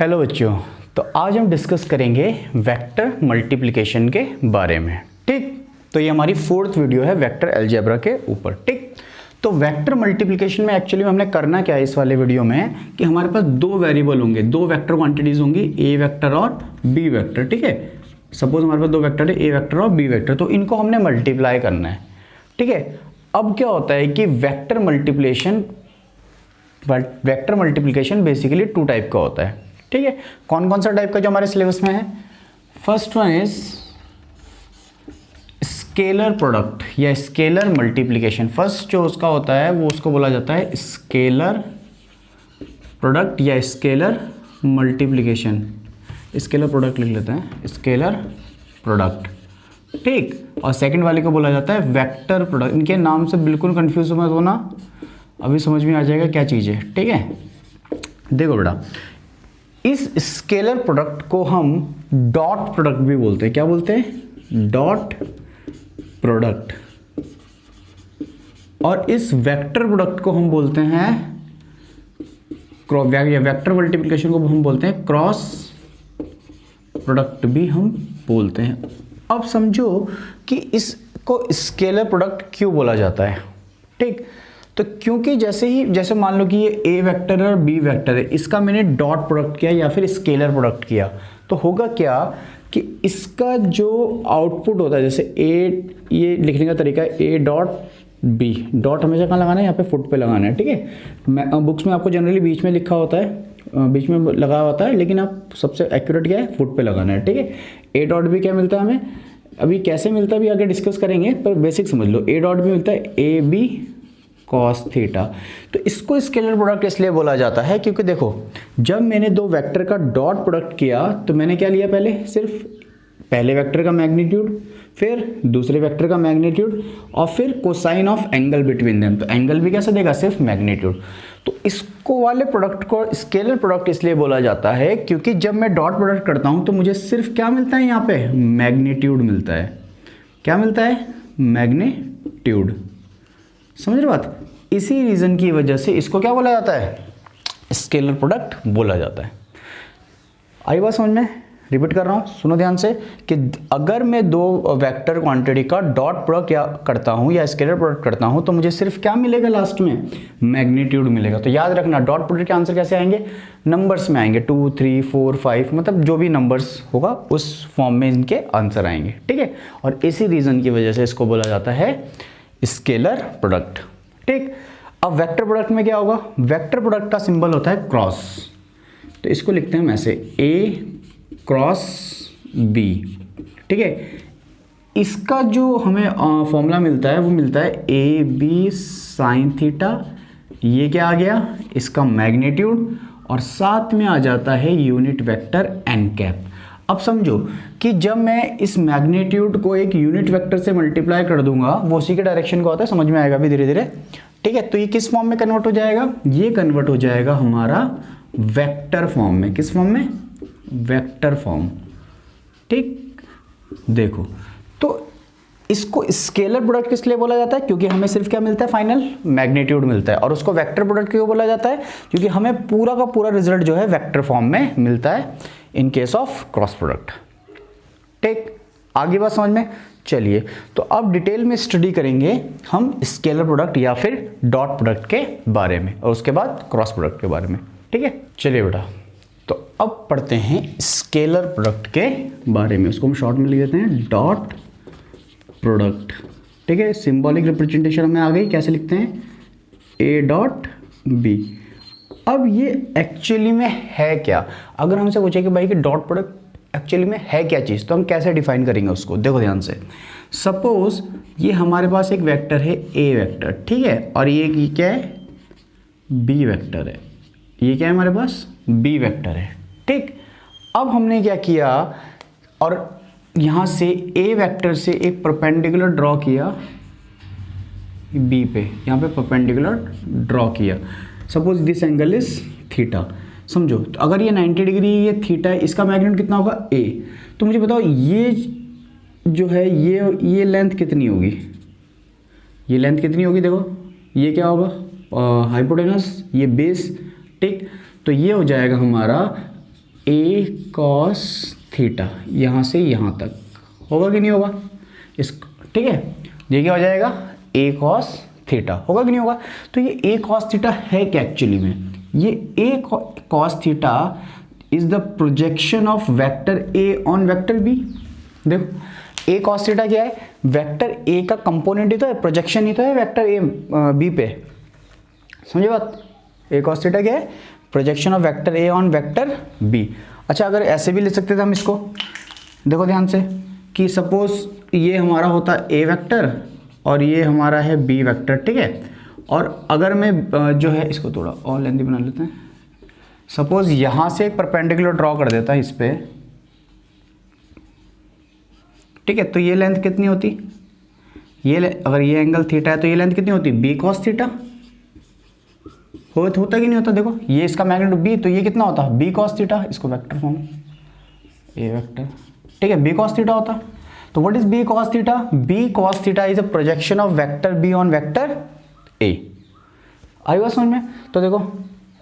Hello बच्चों, तो आज हम डिस्कस करेंगे वेक्टर मल्टीप्लिकेशन के बारे में। ठीक, तो ये हमारी फोर्थ वीडियो है वेक्टर अलजेब्रा के ऊपर। ठीक, तो वेक्टर मल्टीप्लिकेशन में एक्चुअली हमने करना क्या है इस वाले वीडियो में कि हमारे पास दो वेरिएबल होंगे, दो वेक्टर क्वांटिटीज होंगी, ए वेक्टर और बी वेक्टर। ठीक है, सपोज हमारे पास दो वेक्टर है, ए वेक्टर और बी वेक्टर, तो इनको हमने मल्टीप्लाई करना है। ठीक है, अब क्या होता है कि vector multiplication basically two type का होता है। ठीक है, कौन कौन सा टाइप का जो हमारे सिलेबस में है? First one is scalar product या स्केलर मल्टीप्लिकेशन। फर्स्ट जो उसका होता है वो उसको बोला जाता है स्केलर प्रोडक्ट या स्केलर मल्टीप्लिकेशन। स्केलर प्रोडक्ट लिख लेते हैं, स्केलर प्रोडक्ट। ठीक, और सेकंड वाले को बोला जाता है वेक्टर प्रोडक्ट। इनके नाम से बिल्कुल कंफ्यूज मत होना, अभी समझ में आ जाएगा क्या चीज़ है। ठीक है, देखो बेटा, इस स्केलर प्रोडक्ट को हम डॉट प्रोडक्ट भी बोलते हैं। क्या बोलते हैं? Dot product. और इस वेक्टर प्रोडक्ट को हम बोलते हैं या वेक्टर मल्टीप्लिकेशन को हम बोलते हैं क्रॉस प्रोडक्ट भी हम बोलते हैं। अब समझो कि इसको स्केलर प्रोडक्ट क्यों बोला जाता है। ठीक, तो क्योंकि जैसे मान लो कि ये ए वेक्टर है और बी वेक्टर है, इसका मैंने डॉट प्रोडक्ट किया या फिर स्केलर प्रोडक्ट किया, तो होगा क्या कि इसका जो आउटपुट होता है, जैसे ए, ये लिखने का तरीका है ए डॉट बी। डॉट हमेशा कहाँ लगाना है? यहाँ पे फुट पे लगाना है। ठीक है, बुक्स में आपको जनरली बीच में लिखा होता है, बीच में लगा होता है, लेकिन आप सबसे एक्यूरेट क्या है? फुट पे लगाना है। ठीक है, ए डॉट बी क्या मिलता है हमें? अभी कैसे मिलता है अभी आगे डिस्कस करेंगे, पर बेसिक समझ लो। ए डॉट बी मिलता है ए बी कॉस थीटा। तो इसको स्केलर प्रोडक्ट इसलिए बोला जाता है क्योंकि देखो, जब मैंने दो वेक्टर का डॉट प्रोडक्ट किया तो मैंने क्या लिया? पहले सिर्फ पहले वेक्टर का मैग्नीट्यूड, फिर दूसरे वेक्टर का मैग्नीट्यूड, और फिर cosine of angle between them. तो एंगल भी कैसे देगा? सिर्फ मैग्नीट्यूड। तो इसको वाले प्रोडक्ट को स्केलर प्रोडक्ट इसलिए बोला जाता है क्योंकि जब मैं डॉट प्रोडक्ट करता हूं तो मुझे सिर्फ क्या मिलता है? यहाँ पे मैग्नीट्यूड मिलता है। क्या मिलता है? मैग्नीट्यूड। समझ रहे बात? इसी रीजन की वजह से इसको क्या बोला जाता है? स्केलर प्रोडक्ट बोला जाता है। आई बात समझ में? रिपीट कर रहा हूं, सुनो ध्यान से कि अगर मैं दो वेक्टर क्वांटिटी का डॉट प्रोडक्ट या करता हूं या स्केलर प्रोडक्ट करता हूं तो मुझे सिर्फ क्या मिलेगा? लास्ट में मैग्नीट्यूड मिलेगा। तो याद रखना, डॉट प्रोडक्ट के आंसर कैसे आएंगे? नंबर्स में आएंगे, 2 3 4 5, मतलब जो भी नंबर्स होगा उस फॉर्म में इनके आंसर आएंगे। ठीक है, और इसी रीजन की वजह से इसको बोला जाता है स्केलर प्रोडक्ट। ठीक, अब वेक्टर प्रोडक्ट में क्या होगा? वेक्टर प्रोडक्ट का सिंबल होता है क्रॉस। तो इसको लिखते हैं हम ऐसे, ए क्रॉस बी। ठीक है, इसका जो हमें फॉर्मूला मिलता है वो मिलता है ए बी साइन थीटा। ये क्या आ गया? इसका मैग्नीट्यूड, और साथ में आ जाता है यूनिट वेक्टर एन कैप। अब समझो कि जब मैं इस मैग्नीट्यूड को एक यूनिट वेक्टर से मल्टीप्लाई कर दूंगा, वो उसी के डायरेक्शन का होता है, समझ में आएगा अभी धीरे धीरे। ठीक है, तो ये किस फॉर्म में कन्वर्ट हो जाएगा? ये कन्वर्ट हो जाएगा हमारा वेक्टर फॉर्म में। किस फॉर्म में? Vector form. ठीक, देखो, तो इसको स्केलर प्रोडक्ट किस लिए बोला जाता है? क्योंकि हमें सिर्फ क्या मिलता है? फाइनल मैग्नीट्यूड मिलता है। और उसको वेक्टर प्रोडक्ट क्यों बोला जाता है? क्योंकि हमें पूरा का पूरा रिजल्ट जो है वेक्टर फॉर्म में मिलता है in case of cross product. ठीक, आगे बात समझ में? चलिए, तो अब डिटेल में स्टडी करेंगे हम स्केलर प्रोडक्ट या फिर डॉट प्रोडक्ट के बारे में, और उसके बाद क्रॉस प्रोडक्ट के बारे में। ठीक है, चलिए बेटा, तो अब पढ़ते हैं स्केलर प्रोडक्ट के बारे में। उसको हम शॉर्ट में लिख देते हैं डॉट प्रोडक्ट। ठीक है, सिंबॉलिक रिप्रेजेंटेशन में आ गई। कैसे लिखते हैं? A dot B. अब ये एक्चुअली में है क्या? अगर हमसे पूछे कि भाई कि डॉट प्रोडक्ट एक्चुअली में है क्या चीज़, तो हम कैसे डिफाइन करेंगे उसको? देखो ध्यान से, सपोज ये हमारे पास एक वेक्टर है ए वेक्टर। ठीक है, और ये क्या है? बी वेक्टर है। ये क्या है हमारे पास? बी वेक्टर है। ठीक, अब हमने क्या किया, और यहाँ से ए वेक्टर से एक परपेंडिकुलर ड्रॉ किया बी पे, यहाँ पे परपेंडिकुलर ड्रॉ किया। Suppose this angle is theta. समझो, तो अगर ये 90 डिग्री ये थीटा है, इसका मैग्नीट्यूड कितना होगा? ए। तो मुझे बताओ ये जो है ये लेंथ कितनी होगी? ये लेंथ कितनी होगी? देखो, ये क्या होगा? हाइपोटेनस, ये बेस। ठीक, तो ये हो जाएगा हमारा ए कॉस थीटा, यहाँ से यहाँ तक होगा कि नहीं होगा इस, ठीक है, ये क्या हो जाएगा ए कॉस थीटा, होगा कि नहीं होगा। तो ये ए कॉस थीटा है क्या एक्चुअली में, ये A cos theta is the projection of vector A on vector B. देखो ए कॉस थीटा क्या है, वेक्टर ए का कंपोनेंट ही तो है, प्रोजेक्शन ही तो है वेक्टर ए बी पे, समझे बात। ए कॉस थीटा क्या है, projection of vector A on vector B. अच्छा अगर ऐसे भी ले सकते थे हम इसको, देखो ध्यान से कि सपोज ये हमारा होता ए वेक्टर और ये हमारा है बी वेक्टर, ठीक है। और अगर मैं जो है इसको थोड़ा और लेंथी बना लेते हैं, सपोज यहाँ से एक परपेंडिकुलर ड्रॉ कर देता है इस पे, ठीक है। तो ये लेंथ कितनी होती, ये अगर ये एंगल थीटा है तो ये लेंथ कितनी होती, बी कॉस थीटा, होता कि नहीं होता। देखो ये इसका मैग्नीट्यूड बी, तो ये कितना होता है बी कॉस थीटा, इसको वेक्टर फॉर्म ए वेक्टर, ठीक है, बी कॉस थीटा होता। तो what is B cos theta, B cos theta is a projection of vector B on vector A. आई बात समझ में। तो देखो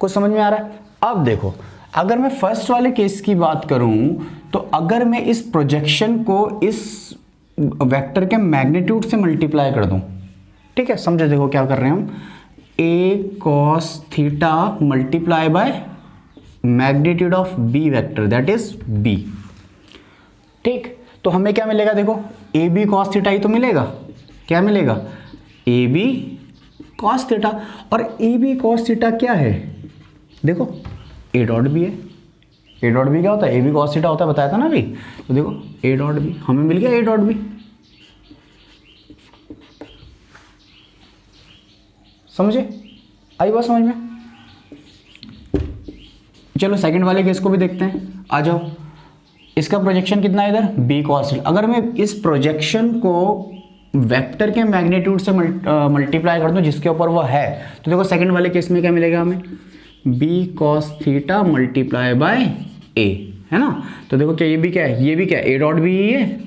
कुछ समझ में आ रहा है। अब देखो अगर मैं फर्स्ट वाले केस की बात करूं, तो अगर मैं इस प्रोजेक्शन को इस वेक्टर के मैग्नीट्यूड से मल्टीप्लाई कर दूं, ठीक है, समझो देखो क्या कर रहे हैं हम, A cos theta multiply by magnitude of B vector that is B, ठीक। तो हमें क्या मिलेगा, देखो ए बी कॉस थीटा ही तो मिलेगा, क्या मिलेगा ए बी कॉस थीटा। और ए बी कॉस थीटा क्या है, देखो ए डॉट बी है, ए डॉट बी क्या होता है, ए बी कॉस थीटा होता है, बताया था ना अभी। तो देखो ए डॉट बी हमें मिल गया, ए डॉट बी, समझे, आई बात समझ में। चलो सेकंड वाले केस को भी देखते हैं, आ जाओ। इसका प्रोजेक्शन कितना है इधर, बी कॉस थीटा। अगर मैं इस प्रोजेक्शन को वेक्टर के मैग्नीट्यूड से मल्टीप्लाई कर दूं जिसके ऊपर वो है, तो देखो सेकंड वाले केस में क्या मिलेगा हमें, B cos theta multiply by A, है ना। तो देखो क्या ये भी क्या है, ये भी क्या है, ए डॉट बी ही है,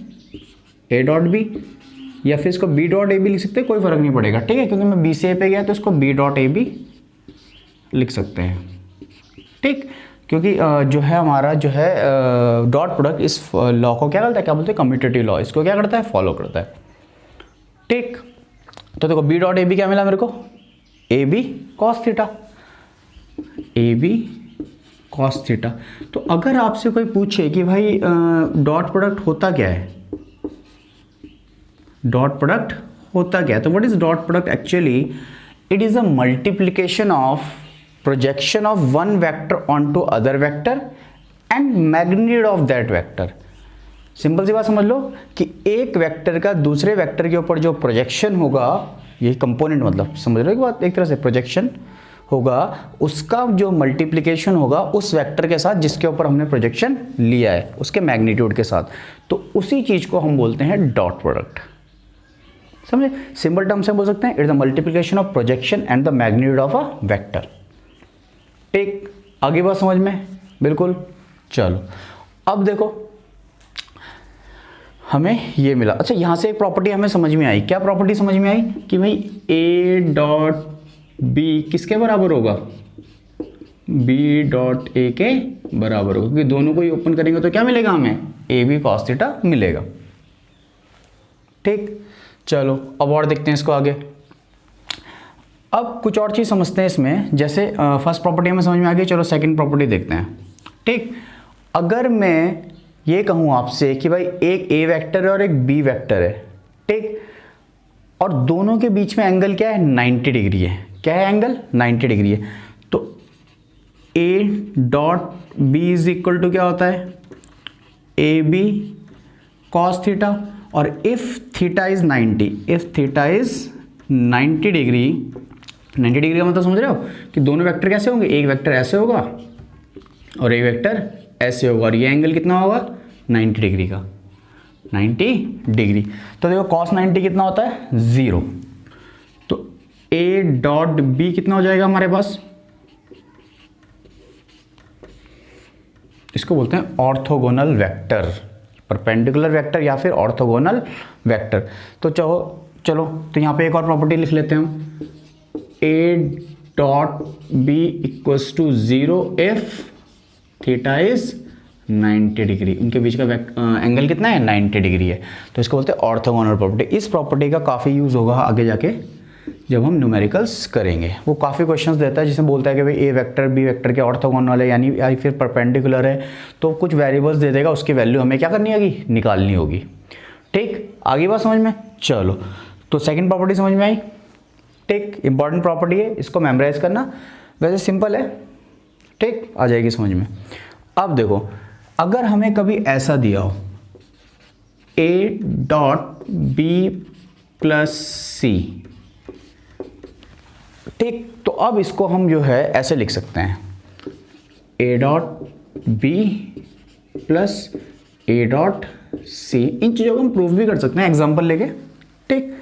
ए डॉट बी, या फिर इसको बी डॉट ए भी लिख सकते हैं, कोई फर्क नहीं पड़ेगा, ठीक है, क्योंकि मैं बी से ए पे गया तो इसको बी डॉट ए भी लिख सकते हैं, ठीक। क्योंकि जो है हमारा जो है डॉट प्रोडक्ट इस लॉ को क्या करता है, क्या बोलते हैं कम्यूटेटिव लॉ, इसको क्या करता है फॉलो करता है, ठीक। तो देखो बी डॉट ए बी क्या मिला मेरे को, A B cos theta, A B cos theta. तो अगर आपसे कोई पूछे कि भाई डॉट प्रोडक्ट होता क्या है, डॉट प्रोडक्ट होता क्या है, तो what is dot product actually, it is a multiplication of projection of one vector onto other vector and magnitude of that vector. Simple सी बात समझ लो कि एक वेक्टर का दूसरे वेक्टर के ऊपर जो प्रोजेक्शन होगा, ये कंपोनेंट मतलब समझ रहे हो बात, एक तरह से प्रोजेक्शन होगा, उसका जो मल्टीप्लिकेशन होगा उस वेक्टर के साथ जिसके ऊपर हमने प्रोजेक्शन लिया है, उसके मैग्नीट्यूड के साथ, तो उसी चीज को हम बोलते हैं डॉट प्रोडक्ट, समझे। सिंपल टर्म से बोल सकते हैं it is the multiplication of projection and the magnitude of a vector, ठीक। आगे बात समझ में, बिल्कुल। चलो अब देखो हमें ये मिला। अच्छा यहां से एक प्रॉपर्टी हमें समझ में आई, क्या प्रॉपर्टी समझ में आई कि भाई ए डॉट बी किसके बराबर होगा, बी डॉट ए के बराबर होगा, क्योंकि दोनों को ही ओपन करेंगे तो क्या मिलेगा हमें, ए बी कॉस थीटा मिलेगा, ठीक। चलो अब और देखते हैं इसको आगे। अब कुछ और चीज समझते हैं इसमें, जैसे फर्स्ट प्रॉपर्टी हमें समझ में आ गई, चलो सेकंड प्रॉपर्टी देखते हैं, ठीक। अगर मैं ये कहूं आपसे कि भाई एक ए वेक्टर है और एक बी वेक्टर है, ठीक, और दोनों के बीच में एंगल क्या है 90 डिग्री है, क्या है एंगल 90 डिग्री है, तो A dot B is equal to क्या होता है, ए बी कॉस थीटा, और if theta is 90, if theta is 90 degree, 90 degree का मतलब समझ रहे हो कि दोनों वेक्टर कैसे होंगे, एक वेक्टर ऐसे होगा और एक वेक्टर ऐसे होगा, और ये एंगल कितना होगा 90 डिग्री का, 90 डिग्री। तो देखो cos 90 कितना होता है 0, तो a डॉट बी कितना हो जाएगा हमारे पास, इसको बोलते हैं ऑर्थोगोनल वेक्टर, परपेंडिकुलर वेक्टर या फिर ऑर्थोगोनल वेक्टर। तो चलो तो यहाँ पे एक और प्रॉपर्टी लिख लेते हैं हम, a dot B equals to 0 if theta is 90 degree, उनके बीच का एंगल कितना है 90 डिग्री है, तो इसको बोलते हैं ऑर्थोगोनल प्रॉपर्टी। इस प्रॉपर्टी का काफ़ी यूज़ होगा आगे जाके जब हम न्यूमेरिकल्स करेंगे। वो काफ़ी क्वेश्चंस देता है जिसमें बोलता है कि भाई ए वेक्टर बी वेक्टर के ऑर्थोगोनल है, यानी या फिर परपेंडिकुलर है, तो कुछ वेरिएबल्स दे देगा, उसकी वैल्यू हमें क्या करनी होगी, निकालनी होगी। ठीक, आगे बात समझ में। चलो, तो सेकंड प्रॉपर्टी समझ में आई। ठीक, इंपॉर्टेंट प्रॉपर्टी है, इसको मेमोराइज करना, वैसे सिंपल है। ठीक, आ जाएगी समझ में। अब देखो, अगर हमें कभी ऐसा दिया हो ए डॉट बी प्लस सी, ठीक, तो अब इसको हम जो है ऐसे लिख सकते हैं, A dot B plus A dot C. इन चीज़ों को हम प्रूव भी कर सकते हैं एग्जांपल लेके। ठीक,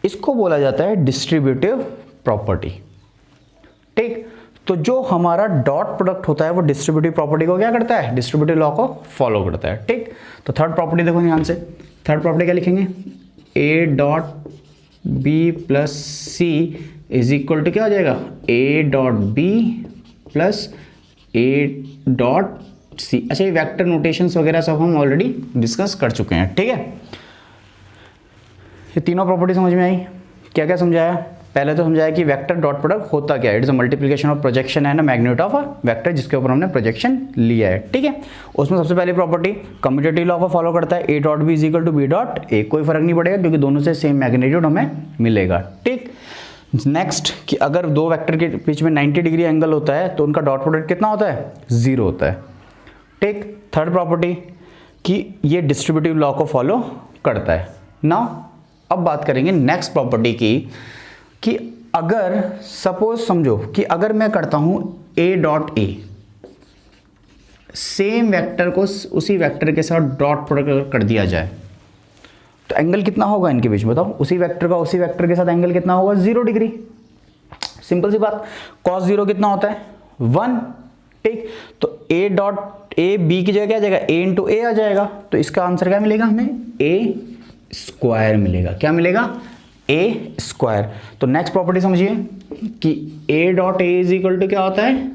इसको बोला जाता है डिस्ट्रीब्यूटिव प्रॉपर्टी। ठीक, तो जो हमारा डॉट प्रोडक्ट होता है वो डिस्ट्रीब्यूटिव प्रॉपर्टी को क्या करता है, डिस्ट्रीब्यूटिव लॉ को फॉलो करता है। ठीक, तो थर्ड प्रॉपर्टी देखो ध्यान से, थर्ड प्रॉपर्टी क्या लिखेंगे, A dot B plus C is equal to क्या हो जाएगा, A dot B plus A dot C. अच्छा, ये वेक्टर नोटेशंस वगैरह सब हम ऑलरेडी डिस्कस कर चुके हैं। ठीक है, ये तीनों प्रॉपर्टी समझ में आई। क्या क्या समझाया, पहले तो समझाया कि वेक्टर डॉट प्रोडक्ट होता क्या है, it is a multiplication of projection है ना मैग्नीट्यूड ऑफ अ वेक्टर जिसके ऊपर हमने प्रोजेक्शन लिया है। ठीक है, उसमें सबसे पहली प्रॉपर्टी कम्यूटेटिव लॉ को फॉलो करता है, A dot B is equal to B dot A, कोई फर्क नहीं पड़ेगा क्योंकि दोनों से सेम मैग्नीट्यूड हमें मिलेगा। ठीक, नेक्स्ट कि अगर दो वेक्टर के बीच में 90 डिग्री एंगल होता है तो उनका डॉट प्रोडक्ट कितना होता है, 0 होता है। ठीक, थर्ड प्रॉपर्टी कि ये डिस्ट्रीब्यूटिव लॉ को फॉलो करता है। नाउ अब बात करेंगे नेक्स्ट प्रॉपर्टी की, कि अगर सपोज समझो कि अगर मैं करता हूं ए डॉट ए, सेम वेक्टर को उसी वेक्टर के साथ डॉट प्रोडक्ट कर दिया जाए तो एंगल कितना होगा इनके बीच, बताओ, उसी वेक्टर का उसी वेक्टर के साथ एंगल कितना होगा, 0 डिग्री। सिंपल सी बात, cos 0 कितना होता है, 1। ठीक, तो ए डॉट ए बी की जगह क्या आ जाएगा, ए इंटू ए आ जाएगा, तो इसका आंसर क्या मिलेगा हमें, ए स्क्वायर मिलेगा। क्या मिलेगा, ए स्क्वायर। तो नेक्स्ट प्रॉपर्टी समझिए कि A dot A is equal to क्या होता है,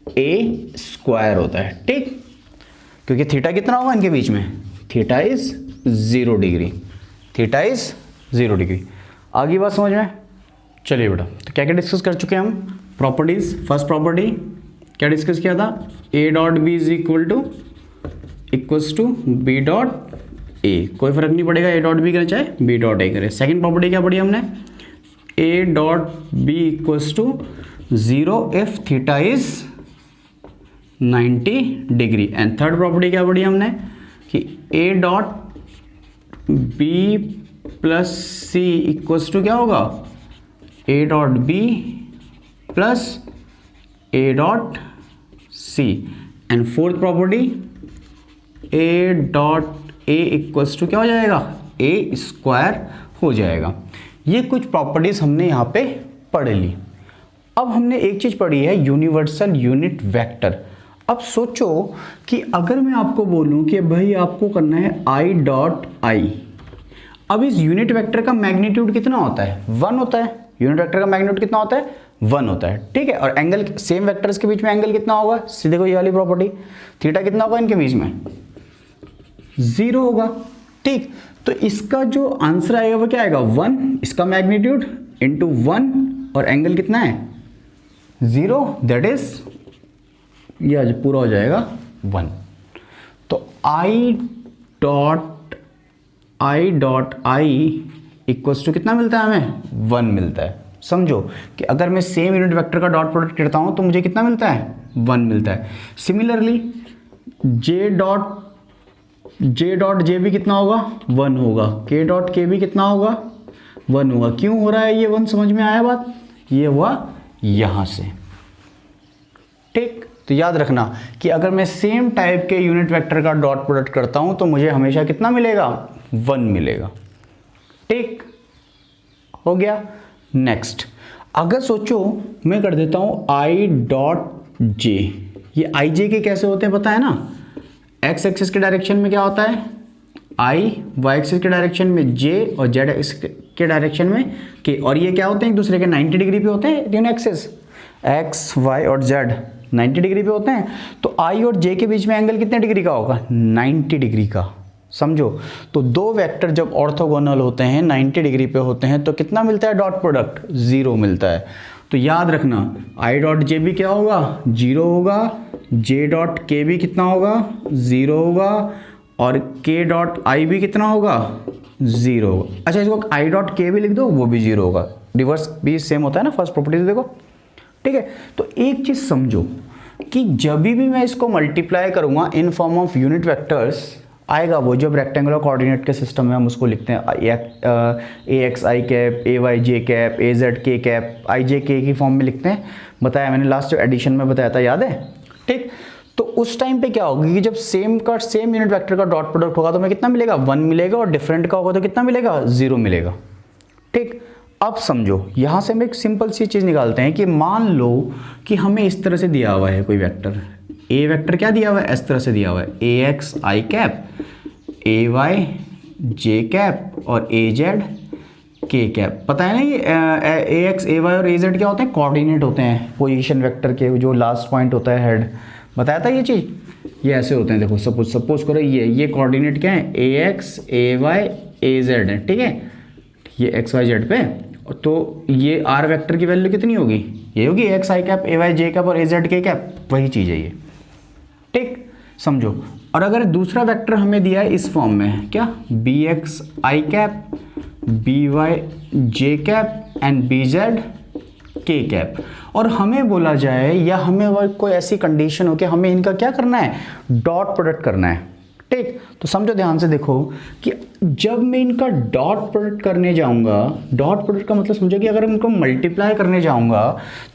ए स्क्वायर होता है। ठीक, क्योंकि थीटा कितना होगा इनके बीच में, theta is 0 degree, theta is 0 degree. आगे बात समझ में। चलिए बेटा, तो क्या क्या डिस्कस कर चुके हैं हम, प्रॉपर्टीज। फर्स्ट प्रॉपर्टी क्या डिस्कस किया था, A dot B is equals to B dot A, कोई फर्क नहीं पड़ेगा ए डॉट बी करे चाहे बी डॉट ए करे। सेकंड प्रॉपर्टी क्या पढ़ी हमने, A dot B equals to 0 if theta is 90 degree. And third property क्या पढ़ी हमने कि A dot B plus C equals to क्या होगा, A dot B plus A dot C. And fourth property A dot A equals to क्या हो जाएगा, ए square हो जाएगा। ये कुछ प्रॉपर्टीज हमने यहाँ पे पढ़ ली। अब हमने एक चीज पढ़ी है, यूनिवर्सल यूनिट वेक्टर। अब सोचो कि अगर मैं आपको बोलूं कि भाई आपको करना है आई डॉट आई, अब इस यूनिट वेक्टर का मैग्नीट्यूड कितना होता है, 1 होता है। यूनिट वेक्टर का मैग्नीट्यूड कितना होता है, 1 होता है। ठीक है, और एंगल सेम वेक्टर्स के बीच में एंगल कितना होगा, सीधे को ये वाली प्रॉपर्टी, थीटा कितना होगा इनके बीच में, 0 होगा। ठीक, तो इसका जो आंसर आएगा वो क्या आएगा, 1, इसका मैग्नीट्यूड इंटू 1, और एंगल कितना है 0, दैट इज ये आज पूरा हो जाएगा 1। तो I dot I equals to कितना मिलता है हमें, 1 मिलता है। समझो कि अगर मैं सेम यूनिट वेक्टर का डॉट प्रोडक्ट करता हूं तो मुझे कितना मिलता है, 1 मिलता है। सिमिलरली जे डॉट जे भी कितना होगा, 1 होगा। के डॉट के भी कितना होगा, 1 होगा। क्यों हो रहा है ये 1, समझ में आया बात, ये हुआ यहां से। ठीक, तो याद रखना कि अगर मैं सेम टाइप के यूनिट वेक्टर का डॉट प्रोडक्ट करता हूं तो मुझे हमेशा कितना मिलेगा, 1 मिलेगा। ठीक, हो गया। नेक्स्ट, अगर सोचो मैं कर देता हूं आई डॉट जे, ये आई जे के कैसे होते हैं पता है ना, एक्स एक्सिस के डायरेक्शन में क्या होता है आई, वाई एक्सिस के डायरेक्शन में जे, और जेड एक्सिस के डायरेक्शन में के, और ये क्या होते हैं एक दूसरे के 90 डिग्री पे होते हैं तीनों एक्सिस, एक्स वाई और जेड। 90 डिग्री पे होते हैं। तो आई और जे के बीच में एंगल कितने डिग्री का होगा? 90 डिग्री का। समझो, तो दो वेक्टर जब ऑर्थोगोनल होते हैं 90 डिग्री पे होते हैं तो कितना मिलता है डॉट प्रोडक्ट? 0 मिलता है। तो याद रखना आई डॉट जे भी क्या होगा? 0 होगा। जे डॉट के भी कितना होगा? 0 होगा। और के डॉट आई भी कितना होगा? 0 होगा। अच्छा, इसको आई डॉट के भी लिख दो, वो भी 0 होगा। रिवर्स भी सेम होता है ना, फर्स्ट प्रॉपर्टी से देखो। ठीक है, तो एक चीज समझो कि जब भी मैं इसको मल्टीप्लाई करूंगा in form of unit vectors आएगा, वो जब रेक्टेंगुलर कोऑर्डिनेट के सिस्टम में हम उसको लिखते हैं A X I cap, A Y J cap, A Z K cap, आई जे के की फॉर्म में लिखते हैं। बताया मैंने लास्ट एडिशन में बताया था, याद है? ठीक, तो उस टाइम पे क्या होगा कि जब सेम यूनिट वेक्टर का डॉट प्रोडक्ट होगा तो हमें कितना मिलेगा? 1 मिलेगा। और डिफरेंट का होगा तो कितना मिलेगा? 0 मिलेगा। ठीक, अब समझो यहां से हम एक सिंपल सी चीज निकालते हैं कि मान लो कि हमें इस तरह से दिया हुआ है कोई वेक्टर, ए वेक्टर क्या दिया हुआ है? इस तरह से दिया हुआ है, ए X I cap, A Y J cap और ए जेड के कैप। पता है ना ये ए एक्स ए वाई और ए जेड क्या होते हैं? कोऑर्डिनेट होते हैं पोजीशन वेक्टर के, जो लास्ट पॉइंट होता है हेड। बताया था ये चीज़, ये ऐसे होते हैं। देखो सपोज करो ये कोऑर्डिनेट क्या है? ए एक्स ए वाई ए जेड है। ठीक है, ये एक्स वाई जेड पे, तो ये आर वेक्टर की वैल्यू कितनी होगी? ये होगी x I cap, A Y J cap और ए जेड के कैप, वही चीज़ है ये। ठीक, समझो। और अगर दूसरा वेक्टर हमें दिया है इस फॉर्म में, क्या? B X I cap, B Y J cap and B Z K cap, और हमें बोला जाए या हमें कोई ऐसी कंडीशन हो कि हमें इनका क्या करना है? डॉट प्रोडक्ट करना है। ठीक, तो समझो ध्यान से देखो कि जब मैं इनका डॉट प्रोडक्ट करने जाऊंगा, डॉट प्रोडक्ट का मतलब समझो कि अगर मैं इनको मल्टीप्लाई करने जाऊंगा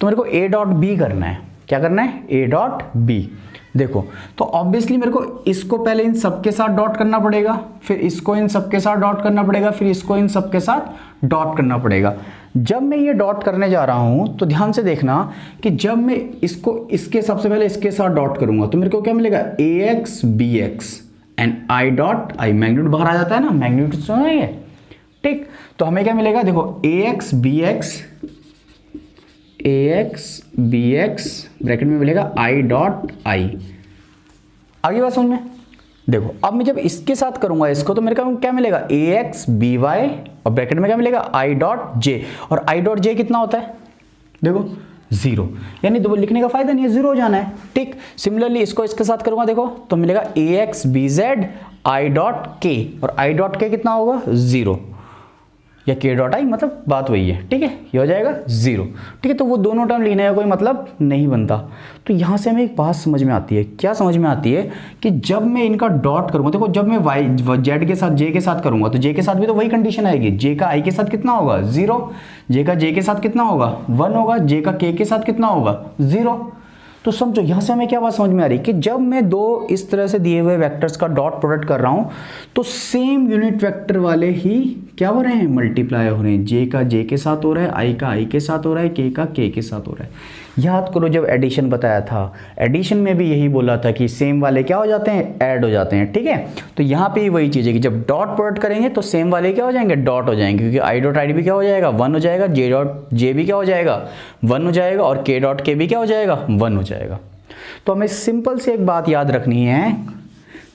तो मेरे को ए डॉट बी करना है। क्या करना है? A dot B. देखो, तो ऑब्वियसली मेरे को इसको पहले इन सबके साथ डॉट करना पड़ेगा, फिर इसको इन सबके साथ डॉट करना पड़ेगा, फिर इसको इन सबके साथ डॉट करना पड़ेगा। जब मैं ये डॉट करने जा रहा हूं तो ध्यान से देखना कि जब मैं इसको इसके सबसे पहले इसके साथ डॉट करूंगा तो मेरे को क्या मिलेगा? A X B X and I dot I. Magnitude बाहर आ जाता है ना, मैग्नीट्यूड सुना है ये। ठीक, तो हमें क्या मिलेगा? देखो ए एक्स बी एक्स, ए एक्स बी एक्स ब्रैकेट में मिलेगा आई डॉट आई। आगे बात समझ में? देखो अब मैं जब इसके साथ करूंगा इसको तो मेरे को क्या मिलेगा? ए एक्स बी वाई और ब्रैकेट में क्या मिलेगा? I dot J. और आई डॉट जे कितना होता है? देखो 0, यानी दो लिखने का फायदा नहीं है, 0 हो जाना है। ठीक, सिमिलरली इसको इसके साथ करूंगा देखो तो मिलेगा A X B Z I dot K, और आई डॉट के कितना होगा? 0, या के डॉट आई, मतलब बात वही है। ठीक है, ये हो जाएगा 0। ठीक है, तो वो दोनों टर्म लिखने का कोई मतलब नहीं बनता। तो यहाँ से हमें एक बात समझ में आती है। क्या समझ में आती है? कि जब मैं इनका डॉट करूँगा, देखो जब मैं वाई जेड के साथ जे के साथ करूँगा तो जे के साथ भी तो वही कंडीशन आएगी। जे का आई के साथ कितना होगा? 0। जे का जे के साथ कितना होगा? 1 होगा। जे का के साथ कितना होगा? 0। तो समझो यहाँ से हमें क्या बात समझ में आ रही है कि जब मैं दो इस तरह से दिए हुए वेक्टर्स का डॉट प्रोडक्ट कर रहा हूँ तो सेम यूनिट वेक्टर वाले ही क्या हो रहे हैं? मल्टीप्लाई हो रहे हैं। जे का जे के साथ हो रहा है, आई का आई के साथ हो रहा है, के का के साथ हो रहा है। याद करो जब एडिशन बताया था, एडिशन में भी यही बोला था कि सेम वाले क्या हो जाते हैं? ऐड हो जाते हैं। ठीक है, तो यहाँ पे वही चीज़ है कि जब डॉट प्रोडक्ट करेंगे तो सेम वाले क्या हो जाएंगे? डॉट हो जाएंगे, क्योंकि आई डॉट आई भी क्या हो जाएगा? 1 हो जाएगा। जे डॉट जे भी क्या हो जाएगा? 1 हो जाएगा। और के डॉट के भी क्या हो जाएगा? 1 हो जाएगा। तो हमें सिंपल से एक बात याद रखनी है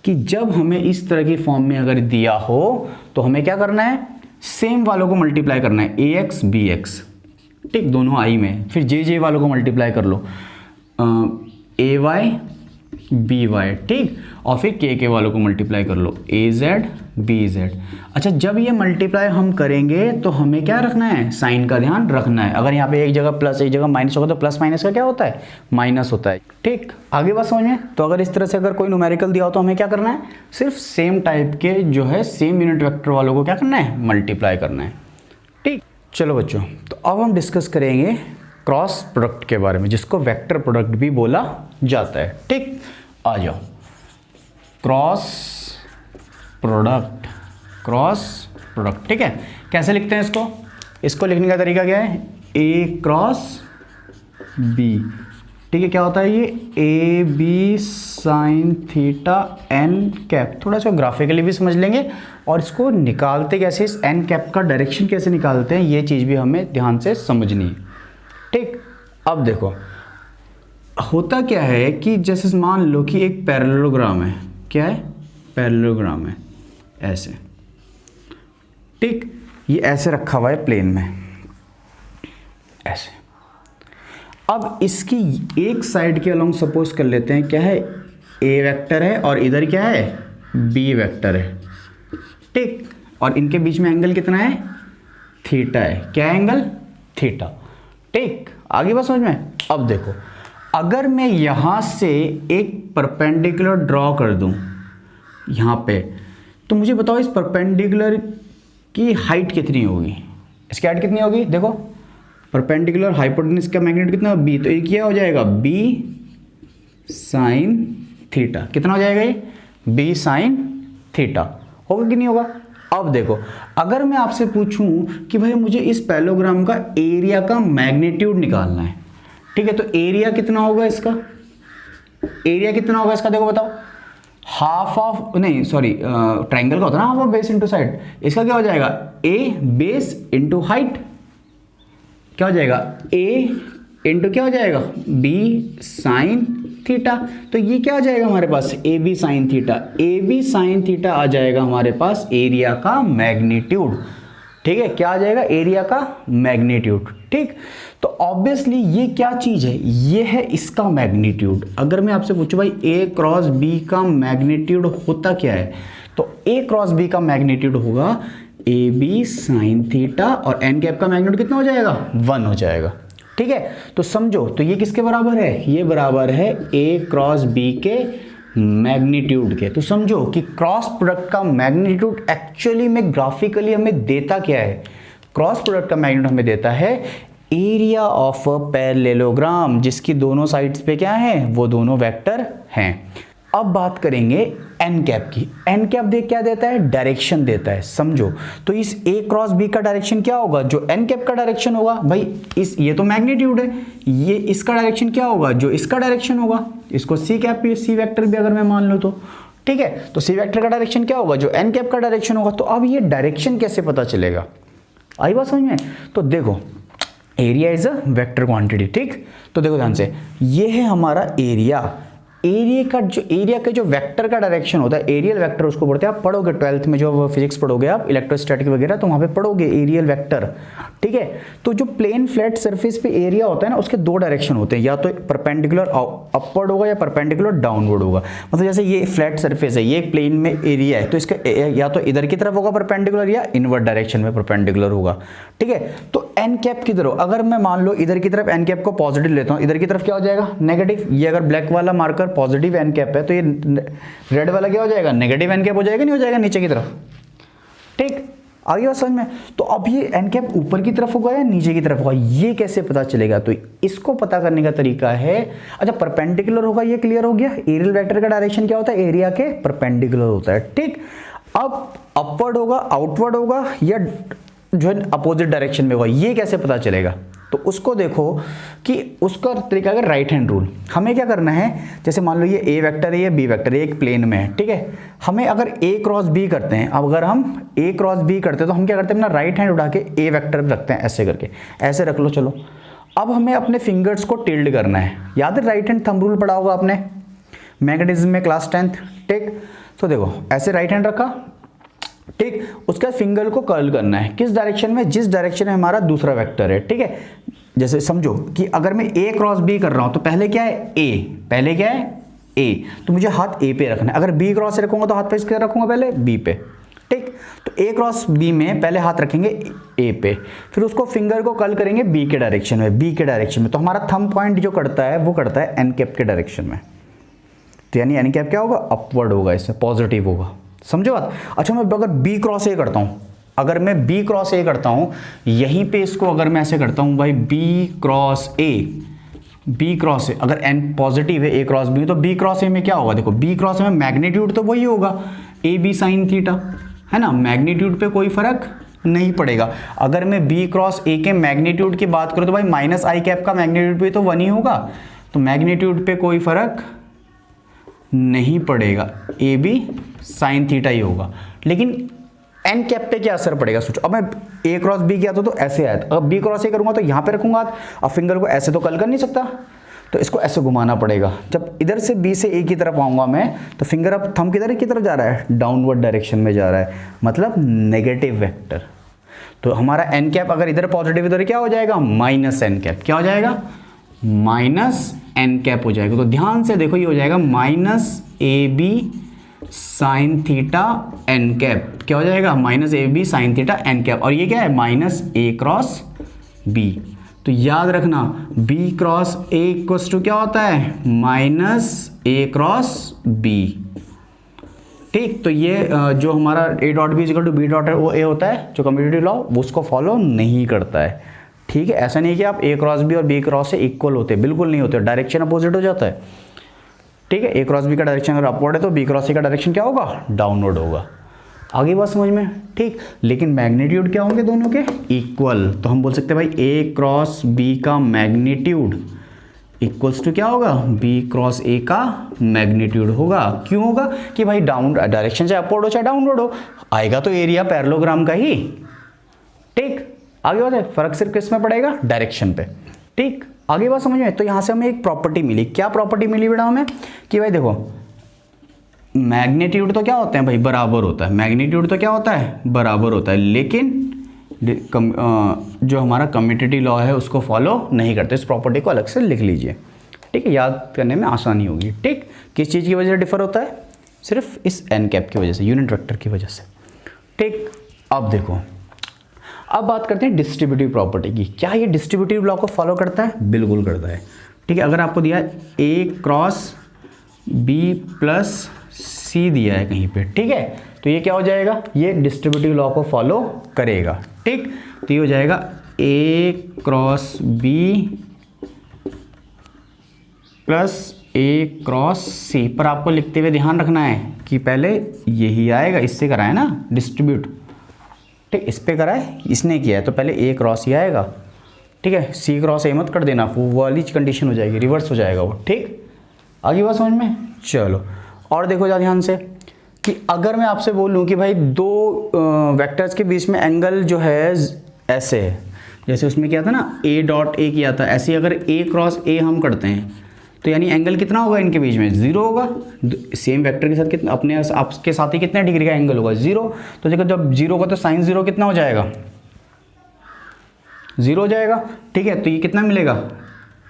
कि जब हमें इस तरह की फॉर्म में अगर दिया हो तो हमें क्या करना है? सेम वालों को मल्टीप्लाई करना है, ए एक्स बी एक्स। ठीक, दोनों आई में, फिर जे जे वालों को मल्टीप्लाई कर लो, ए वाई बी वाई। ठीक, और फिर के वालों को मल्टीप्लाई कर लो, ए जेड बी जेड। अच्छा, जब ये मल्टीप्लाई हम करेंगे तो हमें क्या रखना है? साइन का ध्यान रखना है। अगर यहाँ पे एक जगह प्लस एक जगह माइनस होगा तो प्लस माइनस का क्या होता है? माइनस होता है। ठीक, आगे बात समझ में? तो अगर इस तरह से अगर कोई न्यूमेरिकल दिया हो तो हमें क्या करना है? सिर्फ सेम टाइप के जो है सेम यूनिट वेक्टर वालों को क्या करना है? मल्टीप्लाई करना है। ठीक, चलो बच्चों, तो अब हम डिस्कस करेंगे क्रॉस प्रोडक्ट के बारे में, जिसको वेक्टर प्रोडक्ट भी बोला जाता है। ठीक, आ जाओ। Cross product, cross product. ठीक है, कैसे लिखते हैं इसको? इसको लिखने का तरीका क्या है? A cross B. ठीक है, क्या होता है ये? A B sine theta N cap. थोड़ा सा ग्राफिकली भी समझ लेंगे और इसको निकालते कैसे, इस एन कैप का डायरेक्शन कैसे निकालते हैं, ये चीज़ भी हमें ध्यान से समझनी है। ठीक, अब देखो होता क्या है कि जैसे मान लो कि एक पैरेललोग्राम है, क्या है, पैरेललोग्राम है ऐसे, ठीक, ये ऐसे रखा हुआ है प्लेन में ऐसे। अब इसकी एक साइड के अलोंग सपोज कर लेते हैं क्या है, ए वेक्टर है और इधर क्या है, बी वेक्टर है, ठीक, और इनके बीच में एंगल कितना है, थीटा है, क्या एंगल, थीटा, ठीक, आगे बात समझ में। अब देखो अगर मैं यहां से एक परपेंडिकुलर ड्रॉ कर दूं यहां पे, तो मुझे बताओ इस परपेंडिकुलर की हाइट कितनी होगी, इसकी हाइट कितनी होगी, देखो परपेंडिकुलर हाइपोटेन्यूज का मैग्नीट्यूड कितना, बी, तो ये क्या हो जाएगा, बी साइन थीटा, कितना हो जाएगा ये, बी साइन थीटा, होगा कि नहीं होगा। अब देखो अगर मैं आपसे पूछूं कि भाई मुझे इस पैरेललोग्राम का एरिया का मैग्नीट्यूड निकालना है, ठीक है, तो एरिया कितना होगा इसका, एरिया कितना होगा इसका, देखो बताओ, हाफ ऑफ, नहीं सॉरी ट्रायंगल का होता है ना half of base into side, इसका क्या हो जाएगा, ए बेस इनटू हाइट, क्या हो जाएगा, ए इनटू क्या हो जाएगा, बी साइन थीटा, तो ये क्या आ जाएगा हमारे पास, A B sine theta, A B sine theta आ जाएगा हमारे पास एरिया का मैग्नीट्यूड, ठीक है, क्या आ जाएगा, एरिया का मैग्नीट्यूड, ठीक। तो ऑब्वियसली ये क्या चीज है, ये है इसका मैग्नीट्यूड। अगर मैं आपसे पूछूं भाई ए क्रॉस बी का मैग्नीट्यूड होता क्या है, तो ए क्रॉस बी का मैग्नीट्यूड होगा ए बी साइन थीटा, और एन कैप का मैग्नीट्यूड कितना हो जाएगा, 1 हो जाएगा, ठीक है। तो समझो तो ये किसके बराबर है, ये बराबर है ए क्रॉस बी के मैग्नीट्यूड के। तो समझो कि क्रॉस प्रोडक्ट का मैग्नीट्यूड एक्चुअली में ग्राफिकली हमें देता क्या है, क्रॉस प्रोडक्ट का मैग्नीट्यूड हमें देता है एरिया ऑफ अ पैरेललोग्राम, जिसकी दोनों साइड्स पे क्या है, वो दोनों वेक्टर हैं। अब बात करेंगे एन कैप की। एन कैप देख क्या देता है, डायरेक्शन देता है, समझो। तो इस ए क्रॉस बी का डायरेक्शन क्या होगा, जो एन कैप का डायरेक्शन होगा, भाई इस ये तो मैग्नीट्यूड है, ये इसका डायरेक्शन क्या होगा, जो इसका डायरेक्शन होगा, इसको सी कैप भी, सी वेक्टर भी अगर मैं मान लूँ तो, ठीक है। तो सी वेक्टर का डायरेक्शन क्या होगा, जो एन कैप का डायरेक्शन होगा। तो अब ये डायरेक्शन कैसे पता चलेगा, आई बात समझ में। तो देखो area is a vector quantity, ठीक। तो देखो ध्यान से, ये है हमारा एरिया, एरिया का जो वेक्टर का डायरेक्शन होता है, एरियल वेक्टर उसको पढ़ते हैं, आप पढ़ोगे 12th में जो फिजिक्स पढ़ोगे आप, इलेक्ट्रोस्टैटिक वगैरह, तो वहां पे पढ़ोगे एरियल वेक्टर, ठीक है। तो जो प्लेन फ्लैट सरफेस पे एरिया होता है ना, उसके दो डायरेक्शन होते हैं, या तो परपेंडिकुलर अपवर्ड होगा या परपेंडिकुलर डाउनवर्ड होगा। मतलब जैसे ये फ्लैट सरफेस है, ये प्लेन में एरिया है, तो इसका या तो इधर की तरफ होगा परपेंडिकुलर, या इनवर्ड डायरेक्शन में परपेंडिकुलर होगा, ठीक है। तो एन कैप की तरफ अगर मैं मान लो इधर की तरफ एन कैप को पॉजिटिव लेता हूं, इधर की तरफ क्या हो जाएगा, नेगेटिव। ये अगर ब्लैक वाला मार्कर पॉजिटिव एन कैप है, तो ये रेड वाला क्या हो जाएगा, नेगेटिव एन कैप हो जाएगा, नहीं हो जाएगा नीचे की तरफ, ठीक। आगे बात समझ में। तो अब ये एन कैप ऊपर की तरफ होगा या नीचे की तरफ होगा, ये कैसे पता चलेगा। तो इसको पता करने का तरीका है, अच्छा परपेंडिकुलर होगा, ये क्लियर हो गया। एरियल वेक्टर का डायरेक्शन क्या होता है, एरिया के परपेंडिकुलर होता है, ठीक। अब अपवर्ड होगा, आउटवर्ड होगा, या जो है अपोजिट डायरेक्शन में होगा, ये कैसे पता चलेगा। तो उसको देखो कि उसका तरीका है राइट हैंड रूल। हमें क्या करना है, जैसे मान लो ये ए वेक्टर है, ये बी वेक्टर है, एक प्लेन में है, ठीक है। हमें अगर ए क्रॉस बी करते हैं, अब अगर हम ए क्रॉस बी करते हैं तो हम क्या करते हैं, अपना राइट हैंड उठा के ए वेक्टर पे रखते हैं, ऐसे करके, ऐसे रख लो। चलो अब हमें अपने फिंगर्स को टिल्ड करना है। याद है राइट हैंड थंब रूल पढ़ा होगा आपने मैग्नेटिज्म में क्लास 10th, ठीक। तो देखो ऐसे राइट हैंड रखा, ठीक। उसके बाद फिंगर को कर्ल करना है, किस डायरेक्शन में, जिस डायरेक्शन में हमारा दूसरा वेक्टर है, ठीक है। जैसे समझो कि अगर मैं ए क्रॉस बी कर रहा हूं, तो पहले क्या है ए, पहले क्या है ए, तो मुझे हाथ ए पे रखना है। अगर बी क्रॉस से रखूंगा तो हाथ पे किसके रखूंगा, पहले बी पे, ठीक। तो ए क्रॉस बी में पहले हाथ रखेंगे ए पे, फिर उसको फिंगर को कर्ल करेंगे बी के डायरेक्शन में, बी के डायरेक्शन में। तो हमारा थंब पॉइंट जो करता है वो करता है एन कैप के डायरेक्शन में। तो यानी एन कैप क्या होगा, अपवर्ड होगा, इससे पॉजिटिव होगा, समझो बात। अच्छा मैं अगर बी क्रॉस ए करता हूं, अगर मैं बी क्रॉस ए करता हूं, यहीं पे इसको अगर मैं ऐसे करता हूं भाई B cross A, B cross A, अगर एन पॉजिटिव है ए क्रॉस बी, तो बी क्रॉस ए में क्या होगा, देखो बी क्रॉस ए में मैग्नीट्यूड तो वही होगा ए बी साइन थीटा, है ना। मैग्नीट्यूड पे कोई फर्क नहीं पड़ेगा। अगर मैं बी क्रॉस ए के मैग्नीट्यूड की बात करूं तो भाई माइनस आई कैप का मैग्नीट्यूड भी तो 1 ही होगा, तो मैग्नीट्यूड पे कोई फर्क नहीं पड़ेगा, ए बी साइन थीटा ही होगा। लेकिन एन कैप पे क्या असर पड़ेगा सोचो। अब मैं ए क्रॉस बी किया तो ऐसे आया था, अब बी क्रॉस ए करूंगा तो यहां पे रखूंगा, अब फिंगर को ऐसे तो कर्ल कर नहीं सकता, तो इसको ऐसे घुमाना पड़ेगा। जब इधर से बी से ए की तरफ आऊँगा मैं तो फिंगर अब थंब किधर की तरफ जा रहा है, डाउनवर्ड डायरेक्शन में जा रहा है, मतलब नेगेटिव वेक्टर। तो हमारा एन कैप अगर इधर पॉजिटिव इधर क्या हो जाएगा, माइनस एन कैप। क्या हो जाएगा, माइनस एन कैप हो जाएगा। तो ध्यान से देखो, ये हो जाएगा minus A B sine theta N cap. क्या हो जाएगा, minus A B sine theta N cap. और ये क्या है, माइनस ए क्रॉस बी। तो याद रखना b cross a equals to क्या होता है, माइनस ए क्रॉस बी। ठीक, तो ये जो हमारा a dot B equal to B dot है वो a होता है, जो कम्यूटेटिव लॉ वो उसको फॉलो नहीं करता है। ठीक है, ऐसा नहीं कि आप a क्रॉस बी और b क्रॉस से इक्वल होते हैं, बिल्कुल नहीं होते, डायरेक्शन अपोजिट हो जाता है। ठीक है, a क्रॉस बी का डायरेक्शन अगर अपवर्ड है तो b क्रॉस a का डायरेक्शन क्या होगा, डाउनवर्ड होगा। आगे बात समझ में। ठीक, लेकिन मैग्नीट्यूड क्या होंगे दोनों के, इक्वल। तो हम बोल सकते हैं भाई a क्रॉस b का मैग्नीट्यूड इक्वल्स टू क्या होगा, b क्रॉस a का मैग्नीट्यूड होगा। क्यों होगा, कि भाई डाउन डायरेक्शन चाहे अपवर्ड हो चाहे डाउनवर्ड हो, आएगा तो एरिया पैरेललोग्राम का ही। ठीक, आगे बात है, फर्क सिर्फ किस में पड़ेगा, डायरेक्शन पे। ठीक, आगे बात समझ में। तो यहाँ से हमें एक प्रॉपर्टी मिली। क्या प्रॉपर्टी मिली बेटा हमें, कि भाई देखो मैग्नीट्यूड तो क्या होते हैं भाई, बराबर होता है। मैग्नीट्यूड तो क्या होता है, बराबर होता है, लेकिन जो हमारा कम्यूटेटिव लॉ है उसको फॉलो नहीं करते। इस प्रॉपर्टी को अलग से लिख लीजिए। ठीक है, याद करने में आसानी होगी। ठीक, किस चीज़ की वजह से डिफर होता है, सिर्फ इस एन कैप की वजह से, यूनिट वेक्टर की वजह से। ठीक, अब देखो, अब बात करते हैं डिस्ट्रीब्यूटिव प्रॉपर्टी की। क्या ये डिस्ट्रीब्यूटिव लॉ को फॉलो करता है, बिल्कुल करता है। ठीक है, अगर आपको दिया है ए क्रॉस बी प्लस सी दिया है कहीं पे, ठीक है, तो ये क्या हो जाएगा, ये डिस्ट्रीब्यूटिव लॉ को फॉलो करेगा। ठीक, तो ये हो जाएगा ए क्रॉस बी प्लस ए क्रॉस सी। पर आपको लिखते हुए ध्यान रखना है कि पहले यही आएगा, इससे करा है ना डिस्ट्रीब्यूट। ठीक, इस पे करा है, इसने किया है, तो पहले ए क्रॉस ही आएगा। ठीक है, सी क्रॉस ए मत कर देना, वो वाली कंडीशन हो जाएगी, रिवर्स हो जाएगा वो। ठीक, आगे बात समझ में। चलो, और देखो जा ध्यान से कि अगर मैं आपसे बोलूं कि भाई दो वेक्टर्स के बीच में एंगल जो है ऐसे है, जैसे उसमें क्या था ना, ए डॉट ए किया था, ऐसे अगर ए क्रॉस ए हम करते हैं तो यानी एंगल कितना होगा इनके बीच में, जीरो होगा। सेम वेक्टर के साथ कितना, अपने आपके साथ ही कितने डिग्री का एंगल होगा, जीरो। तो देखो जब जीरो होगा तो साइन जीरो कितना हो जाएगा, जीरो हो जाएगा। ठीक है, तो ये कितना मिलेगा,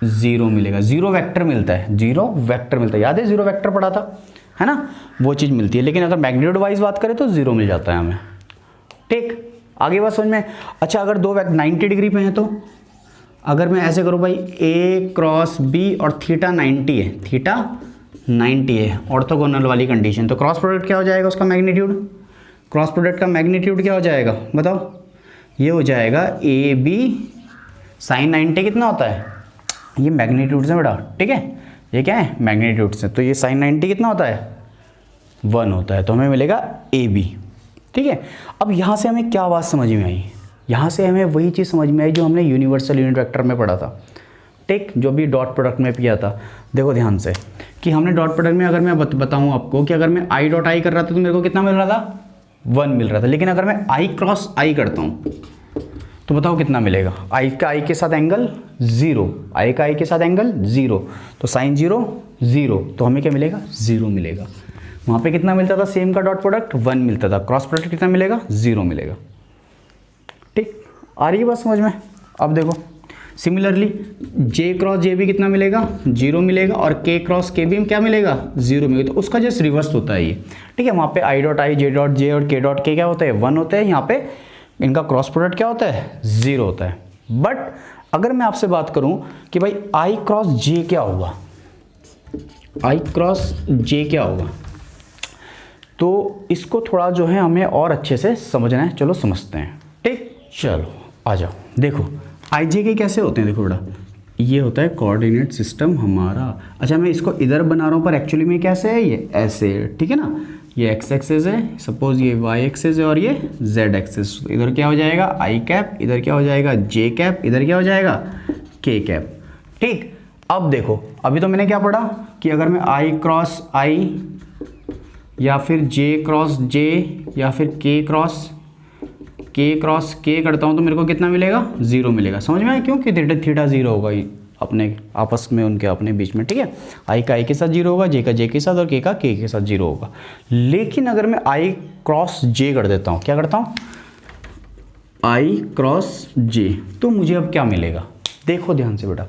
जीरो मिलेगा। जीरो वेक्टर मिलता है, जीरो वेक्टर मिलता है, याद है जीरो वेक्टर पढ़ा था, है ना, वो चीज़ मिलती है। लेकिन अगर मैग्नीट्यूड वाइज बात करें तो जीरो मिल जाता है हमें। ठीक, आगे बात समझ में। अच्छा, अगर दो वेक्टर 90 डिग्री पे हैं, तो अगर मैं ऐसे करूँ भाई ए क्रॉस बी और थीटा 90 है, थीटा 90 है, ऑर्थोगोनल वाली कंडीशन, तो क्रॉस प्रोडक्ट क्या हो जाएगा उसका मैग्नीट्यूड, क्रॉस प्रोडक्ट का मैग्नीट्यूड क्या हो जाएगा बताओ, ये हो जाएगा ए बी साइन 90 कितना होता है, ये मैग्नीट्यूड से बेटा। ठीक है, ये क्या है, मैग्नीट्यूड से, तो ये साइन 90 कितना होता है, 1 होता है, तो हमें मिलेगा ए बी। ठीक है, अब यहाँ से हमें क्या बात समझ में आई, यहाँ से हमें वही चीज़ समझ में आई जो हमने यूनिवर्सल यूनिट वेक्टर में पढ़ा था। ठीक, जो भी डॉट प्रोडक्ट में किया था। देखो ध्यान से कि हमने डॉट प्रोडक्ट में, अगर मैं बताऊँ आपको कि अगर मैं आई डॉट आई कर रहा था तो मेरे को कितना मिल रहा था, 1 मिल रहा था। लेकिन अगर मैं आई क्रॉस आई करता हूँ तो बताओ कितना मिलेगा, आई का आई के साथ एंगल 0, आई का आई के साथ एंगल 0, तो साइन 0 0, तो हमें क्या मिलेगा, 0 मिलेगा। वहाँ पे कितना मिलता था सेम का डॉट प्रोडक्ट, 1 मिलता था, क्रॉस प्रोडक्ट कितना मिलेगा, 0 मिलेगा। ठीक, आ रही है बात समझ में। अब देखो सिमिलरली जे क्रॉस जे भी कितना मिलेगा, 0 मिलेगा, और के क्रॉस के भी क्या मिलेगा, 0 मिलेगा। तो उसका जस्ट रिवर्स होता है ये। ठीक है, वहाँ पे आई डॉट आई, जे डॉट जे और के डॉट के क्या होता है, 1 होता है, यहाँ पे इनका क्रॉस प्रोडक्ट क्या होता है, 0 होता है। बट अगर मैं आपसे बात करूं कि भाई आई क्रॉस जे क्या होगा, आई क्रॉस जे क्या होगा, तो इसको थोड़ा जो है हमें और अच्छे से समझना है। चलो समझते हैं। ठीक, चलो आ जाओ। देखो आई जे के कैसे होते हैं, देखो बेटा ये होता है कोऑर्डिनेट सिस्टम हमारा। अच्छा, मैं इसको इधर बना रहा हूँ पर एक्चुअली में कैसे है, ये ऐसे, ठीक है ना, ये एक्स एक्सेस है, सपोज ये वाई एक्सेस है, और ये जेड एक्सेस। इधर क्या हो जाएगा आई कैप, इधर क्या हो जाएगा जे कैप, इधर क्या हो जाएगा के कैप। ठीक, अब देखो अभी तो मैंने क्या पढ़ा कि अगर मैं आई क्रॉस आई या फिर जे क्रॉस जे या फिर के क्रॉस के करता हूँ तो मेरे को कितना मिलेगा, 0 मिलेगा। समझ में आया, क्योंकि थीटा 0 होगा, अपने आपस में, उनके अपने बीच में, ठीक है। आई का आई के साथ जीरो होगा, जे का जे के साथ और के का के के साथ जीरो होगा। लेकिन अगर मैं आई क्रॉस जे कर देता हूँ, क्या करता हूँ, आई क्रॉस जे, तो मुझे अब क्या मिलेगा, देखो ध्यान से बेटा।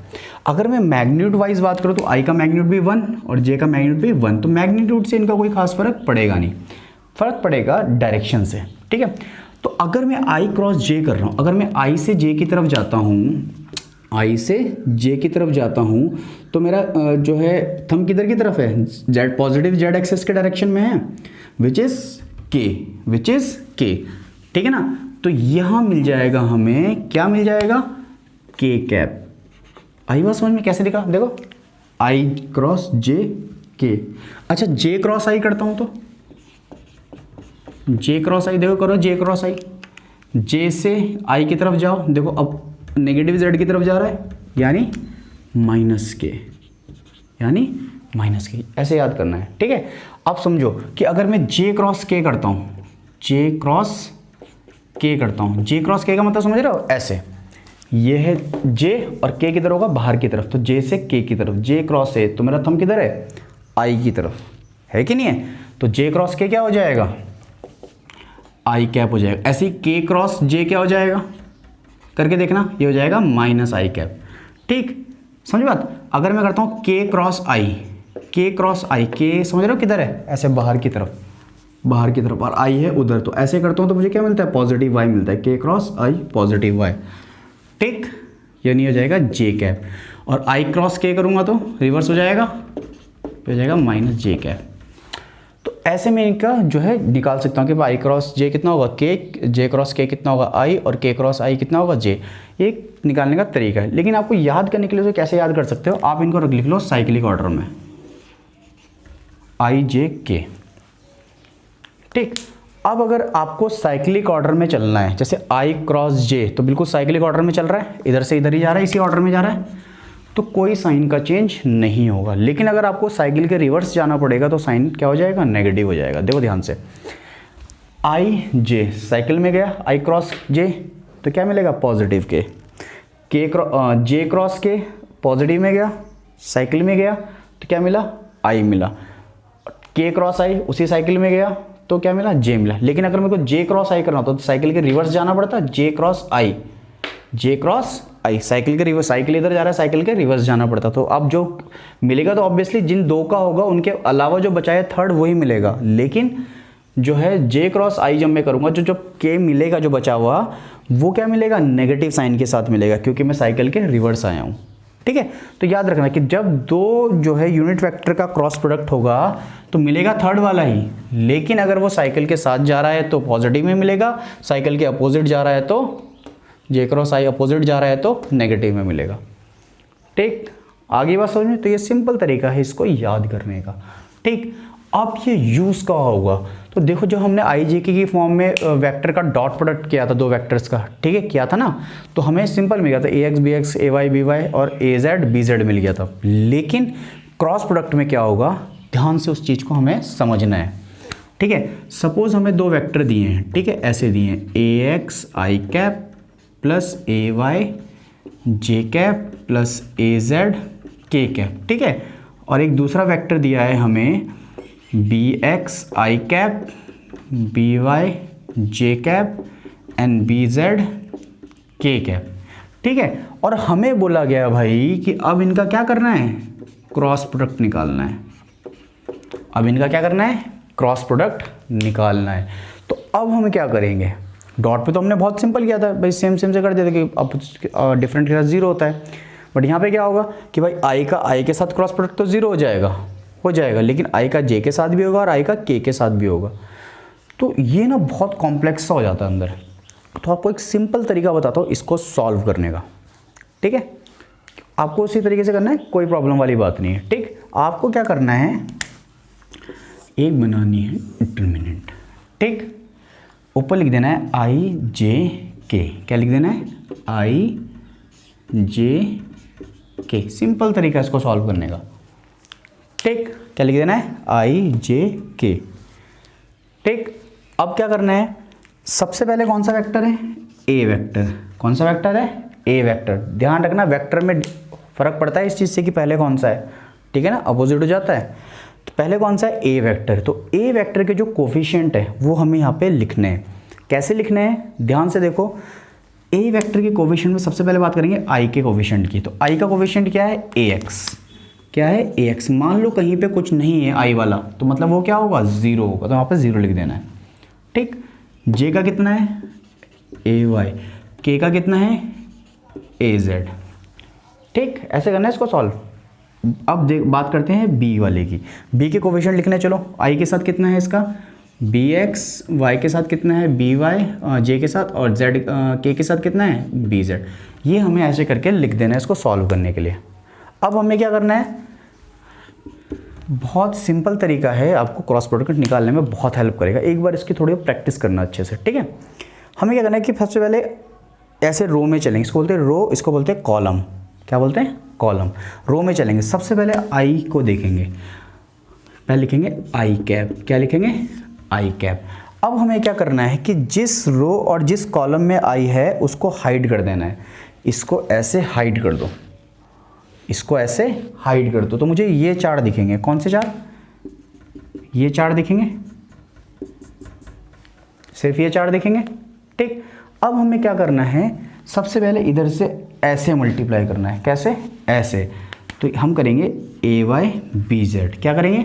अगर मैं मैग्नीट्यूड वाइज बात करूँ तो आई का मैग्नीट्यूड भी 1 और जे का मैग्नीट्यूड भी 1, तो मैग्नीट्यूड से इनका कोई खास फर्क पड़ेगा नहीं, फर्क पड़ेगा डायरेक्शन से, ठीक है। तो अगर मैं आई क्रॉस जे कर रहा हूँ, अगर मैं आई से जे की तरफ जाता हूँ, आई से जे की तरफ जाता हूँ, तो मेरा जो है थंब किधर की तरफ है, जेड पॉजिटिव जेड एक्सेस के डायरेक्शन में है, विच इज के, ठीक है ना। तो यहाँ मिल जाएगा हमें, क्या मिल जाएगा, के कैप। आई बात समझ में, कैसे लिखा देखो, आई क्रॉस जे के। अच्छा जे क्रॉस आई करता हूँ, तो जे क्रॉस आई देखो, करो जे क्रॉस आई, जे से आई की तरफ जाओ, देखो अब नेगेटिव जेड की तरफ जा रहा है, यानी माइनस के, ऐसे याद करना है, ठीक है। अब समझो कि अगर मैं जे क्रॉस के करता हूँ, जे क्रॉस के करता हूँ, जे क्रॉस के का मतलब समझ रहे हो, ऐसे ये है जे और के किधर होगा, बाहर की तरफ, तो जे से के की तरफ, जे क्रॉस ए, तो मेरा थंब किधर है, आई की तरफ, है कि नहीं है। तो जे क्रॉस के क्या हो जाएगा, आई कैप हो जाएगा। ऐसे ही के क्रॉस जे क्या हो जाएगा, करके देखना, ये हो जाएगा माइनस आई कैप, ठीक, समझ बात। अगर मैं करता हूँ के क्रॉस आई, के क्रॉस आई, के समझ रहे हो किधर है, ऐसे बाहर की तरफ, और आई है उधर, तो ऐसे करता हूँ तो मुझे क्या मिलता है, पॉजिटिव वाई मिलता है, के क्रॉस आई पॉजिटिव वाई, ठीक, यानी हो जाएगा जे कैप। और आई क्रॉस के करूँगा तो रिवर्स हो जाएगा, हो जाएगा माइनस जे कैप। तो ऐसे में इनका जो है निकाल सकता हूँ कि आई क्रॉस जे कितना होगा, के, जे क्रॉस के कितना होगा आई, और के क्रॉस आई कितना होगा जे। ये निकालने का तरीका है। लेकिन आपको याद करने के लिए तो कैसे याद कर सकते हो, आप इनको लिख लो साइक्लिक ऑर्डर में, आई जे के, ठीक। अब अगर आपको साइक्लिक ऑर्डर में चलना है, जैसे आई क्रॉस जे, तो बिल्कुल साइक्लिक ऑर्डर में चल रहा है, इधर से इधर ही जा रहा है, इसी ऑर्डर में जा रहा है, तो कोई साइन का चेंज नहीं होगा। लेकिन अगर आपको साइकिल के रिवर्स जाना पड़ेगा तो साइन क्या हो जाएगा, नेगेटिव हो जाएगा। देखो ध्यान से, आई जे साइकिल में गया, आई क्रॉस जे, तो क्या मिलेगा, पॉजिटिव के जे क्रॉस के पॉजिटिव में गया, साइकिल में गया, तो क्या मिला, आई मिला। के क्रॉस आई उसी साइकिल में गया, तो क्या मिला, जे मिला। लेकिन अगर मेरे को जे क्रॉस आई करना तो साइकिल के रिवर्स जाना पड़ता, जे क्रॉस आई, साइकिल के रिवर्स, साइकिल इधर जा रहा है, साइकिल के रिवर्स जाना पड़ता। तो अब जो मिलेगा तो ऑब्वियसली जिन दो का होगा उनके अलावा जो बचा है थर्ड वही मिलेगा। लेकिन जो है जे क्रॉस आई जब मैं करूँगा, जो के मिलेगा जो बचा हुआ, वो क्या मिलेगा, नेगेटिव साइन के साथ मिलेगा, क्योंकि मैं साइकिल के रिवर्स आया हूँ, ठीक है। तो याद रखना कि जब दो जो है यूनिट वेक्टर का क्रॉस प्रोडक्ट होगा तो मिलेगा थर्ड वाला ही। लेकिन अगर वो साइकिल के साथ जा रहा है तो पॉजिटिव में मिलेगा, साइकिल के अपोजिट जा रहा है तो जे क्रॉस आई अपोजिट जा रहा है तो नेगेटिव में मिलेगा, ठीक। आगे बात समझ में, तो ये सिंपल तरीका है इसको याद करने का, ठीक। अब ये यूज़ का होगा, तो देखो जो हमने आई जे की फॉर्म में वेक्टर का डॉट प्रोडक्ट किया था, दो वेक्टर्स का, ठीक है, किया था ना, तो हमें सिंपल मिल गया था ए एक्स बी एक्स, ए वाई बी वाई और ए जेड बी जेड मिल गया था। लेकिन क्रॉस प्रोडक्ट में क्या होगा, ध्यान से उस चीज़ को हमें समझना है, ठीक है। सपोज हमें दो वेक्टर दिए हैं, ठीक है, ऐसे दिए हैं, A X I cap plus A Y J cap plus A Z K cap, ठीक है। और एक दूसरा वेक्टर दिया है हमें B X I cap B Y J cap and B Z K cap, ठीक है। और हमें बोला गया भाई कि अब इनका क्या करना है, क्रॉस प्रोडक्ट निकालना है। अब इनका क्या करना है, क्रॉस प्रोडक्ट निकालना है। तो अब हम क्या करेंगे, डॉट पे तो हमने बहुत सिंपल किया था भाई, सेम से कर दिया था कि अब डिफरेंट के साथ जीरो होता है। बट यहाँ पे क्या होगा कि भाई आई का आई के साथ क्रॉस प्रोडक्ट तो जीरो हो जाएगा, लेकिन आई का जे के साथ भी होगा और आई का के साथ भी होगा। तो ये ना बहुत कॉम्प्लेक्स सा हो जाता है अंदर। तो आपको एक सिंपल तरीका बताता हूँ इसको सॉल्व करने का, ठीक है। आपको उसी तरीके से करना है, कोई प्रॉब्लम वाली बात नहीं है, ठीक। आपको क्या करना है, एक बनानी है डिटरमिनेंट, ठीक। ऊपर लिख देना है आई जे के, क्या लिख देना है, आई जे के। सिंपल तरीका है इसको सॉल्व करने का, ठीक। क्या लिख देना है, आई जे के, ठीक। अब क्या करना है, सबसे पहले कौन सा वेक्टर है, ए वेक्टर। कौन सा वेक्टर है, ए वेक्टर। ध्यान रखना वेक्टर में फ़र्क पड़ता है इस चीज़ से कि पहले कौन सा है, ठीक है ना, अपोजिट हो जाता है। तो पहले कौन सा है, ए वेक्टर। तो ए वेक्टर के जो कोफिशिएंट है वो हमें यहाँ पे लिखने हैं। कैसे लिखने हैं, ध्यान से देखो। ए वेक्टर के कोफिशिएंट में सबसे पहले बात करेंगे आई के कोफिशिएंट की। तो आई का कोफिशिएंट क्या है, ए एक्स। क्या है, ए एक्स। मान लो कहीं पे कुछ नहीं है आई वाला, तो मतलब वो क्या होगा, ज़ीरो होगा, तो वहाँ पे ज़ीरो लिख देना है, ठीक। जे का कितना है, ए वाई। के का कितना है, ए जेड, ठीक। ऐसे करना है इसको सॉल्व। अब बात करते हैं बी वाले की। बी के कोफिशिएंट लिखना है। चलो, आई के साथ कितना है इसका, बी एक्स, वाई के साथ कितना है, बी वाई, जे के साथ, और जेड के साथ कितना है, बी जेड। ये हमें ऐसे करके लिख देना है इसको सॉल्व करने के लिए। अब हमें क्या करना है, बहुत सिंपल तरीका है, आपको क्रॉस प्रोडक्ट निकालने में बहुत हेल्प करेगा। एक बार इसकी थोड़ी प्रैक्टिस करना अच्छे से, ठीक है। हमें क्या करना है कि सबसे पहले ऐसे रो में चलेंगे, इसको बोलते हैं रो, इसको बोलते हैं कॉलम। क्या बोलते हैं, कॉलम। रो में चलेंगे, सबसे पहले आई को देखेंगे, पहले लिखेंगे आई कैप। क्या लिखेंगे, आई कैप। अब हमें क्या करना है कि जिस रो और जिस कॉलम में आई है उसको हाइड कर देना है। इसको ऐसे हाइड कर दो, इसको ऐसे हाइड कर दो, तो मुझे ये चार दिखेंगे। कौन से चार, ये चार दिखेंगे, सिर्फ ये चार दिखेंगे, ठीक। अब हमें क्या करना है, सबसे पहले इधर से ऐसे मल्टीप्लाई करना है। कैसे, ऐसे। तो हम करेंगे ए वाई बी जेड। क्या करेंगे,